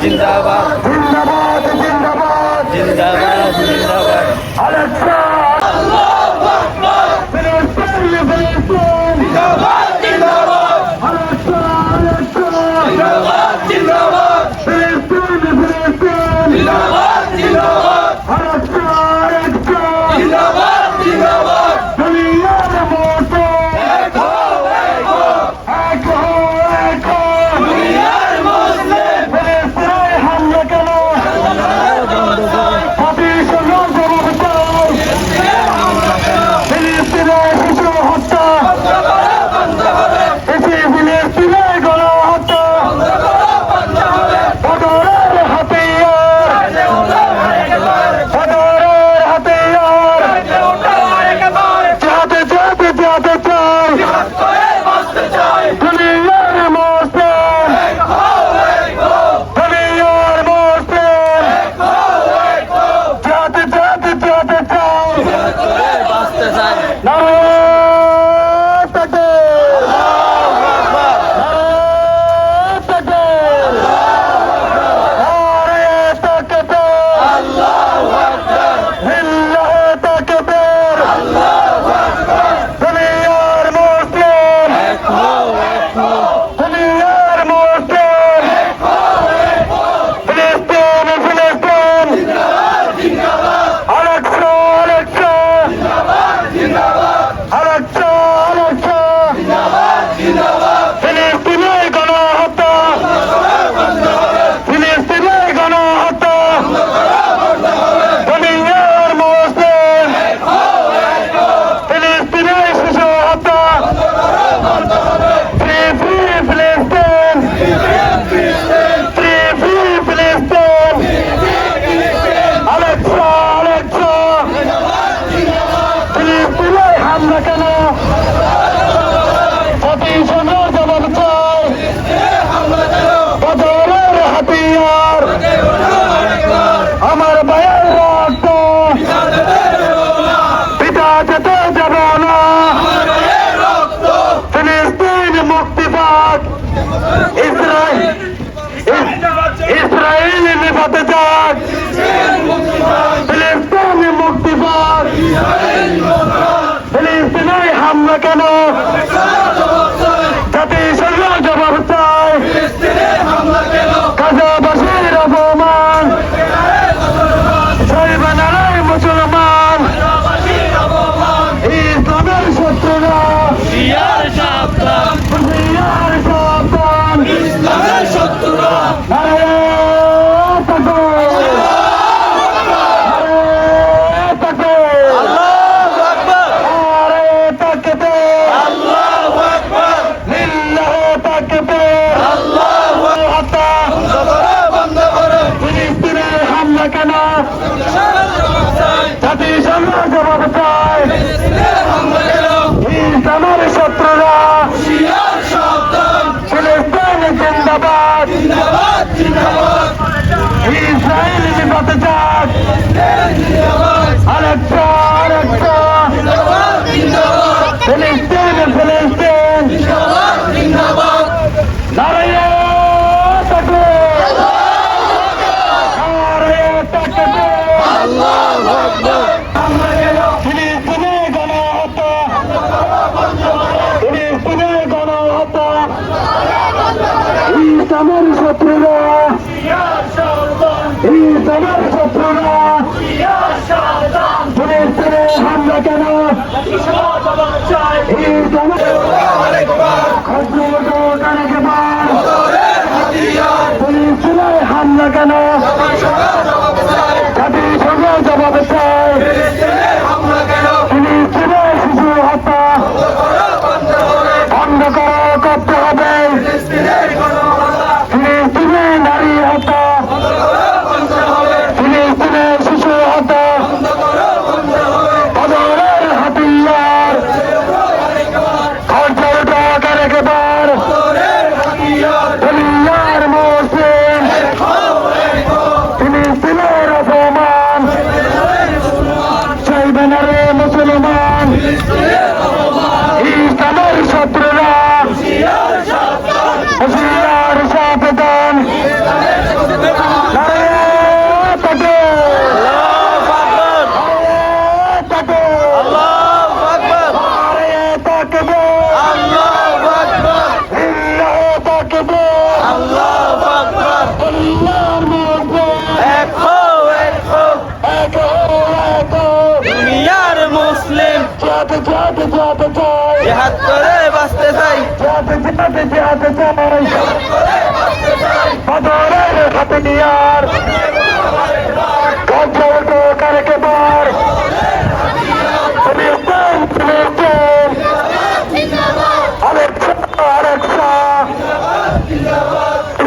জিন্দাবাদ জিন্দাবাদ জিন্দাবাদ জিন্দাবাদ জিন্দাবাদ আলেক্সা আল্লাহু আকবার ফিলিস্তিন ফিলিস্তিন জিন্দাবাদ জিন্দাবাদ আলেক্সা আলেক্সা জিন্দাবাদ জিন্দাবাদ ফিলিস্তিন ফিলিস্তিন জিন্দাবাদ জিন্দাবাদ আলেক্সা আলেক্সা জিন্দাবাদ জিন্দাবাদ দুনিয়ার মতো এক হও এক হও এক হো এক হো দুনিয়ার মুসলিম ফিলিস্তিনে হামলা কেন প্রতিশোধের জবাব চাই ফিলিস্তিনে শিশু হত্যা ফিলিস্তিনে গণহত্যা বদরের হাতিয়ার বদরের হাতিয়ার যাতে যাতে যাতে চাই দুনিয়ার মুসলিম দুনিয়ার মুসলিম যাতে যাতে যাতে চাই বাঁচতে চাই নারায়ণ তাকবীর নারায়ণ তাকবীর নারায়ণ তাকবীর আল্লাহু আকবার লিল্লাহি তাকবীর আল্লাহু আকবার দুনিয়ার মুসলিম এক হও এক হও দুনিয়ার মুসলিম ফিলিস্তিন ফিলিস্তিন আলেক্সা আলেক্সা আলেক্সা আলেক্সা ফিলিস্তিনে গণহত্যা ফিলিস্তিনে গণহত্যা দুনিয়ার মুসলিম ফিলিস্তিনে শিশু হত্যা ফ্রি ফ্রি ফিলিস্তিন ফ্রি ফ্রি ফিলিস্তিন আলেক্সা আলেক্সা ফিলিস্তিনে হামলা কেন প্রতিশোধের জবাব চাই বদরের হাতিয়ার আমার ভাইয়ের রক্ত পিতা যেতে যাব না ফিলিস্তিন মুক্তি পাক ইসরায়েল নিপাতে যাক ফিলিস্তিন মুক্তি পাক ফিলিস্তিনে হামলা কেন জাতিসংঘের জবাব চাই গাজাবাসীর অপমান সইবে না রে মুসলমান ইসলামের শত্রুরা জিয়ার সাবধান দুনিয়ার সাবধান ইসলামের শত্রুরা নারায়ণ তাকবীর নারায়ণ তাকবীর আল্লাহু আকবার নারায়ণ তাকবীর আল্লাহু আকবার লিল্লাহি তাকবীর আল্লাহু হত্যা বন্ধ করো ফিলিস্তিনে হামলা কেন জাতিসংঘ জবাব চাই ইসলামের শত্রুরা জিয়ার সাবধান ফিলিস্তিন জিন্দাবাদ জিন্দাবাদ জিন্দাবাদ ইসরায়েল নিপাতে যাক আলেক্সা আলেক্সা জিন্দাবাদ জিন্দাবাদ ফিলিস্তিন ফিলিস্তিন জিন্দাবাদ নারায়ণ তাকবীর নারায়ণ তাকবীর আল্লাহু আকবার ফিলিস্তিনে গণহত্যা ফিলিস্তিনে গণহত্যা ইসলামের শত্রুরা ইসলামের শত্রুরা ফিলিস্তিনে হামলা কেন ফিলিস্তিনে হামলা কেন জাতিসংঘ জবাব চাই ফিলিস্তিনে শিশু হত্যা বন্ধ করতে হবে ফিলিস্তিনে নারী হত্যা ফিলিস্তিনে শিশু হত্যা বদরের হাতিয়ার খরচা উঠাকার একেবার দুনিয়ার মুসলিম ফিলিস্তিনের অপমান চাইবে না রে মুসলমান ইসলামের শত্রুরা হুঁশিয়ার সাবধান বেঁচে আছে চাই বাদরের হাতে নিয়ার গঞ্জলকে কারেকে বার তুমি উত্তম তুমি উত্তম আরেকশা আরেকশা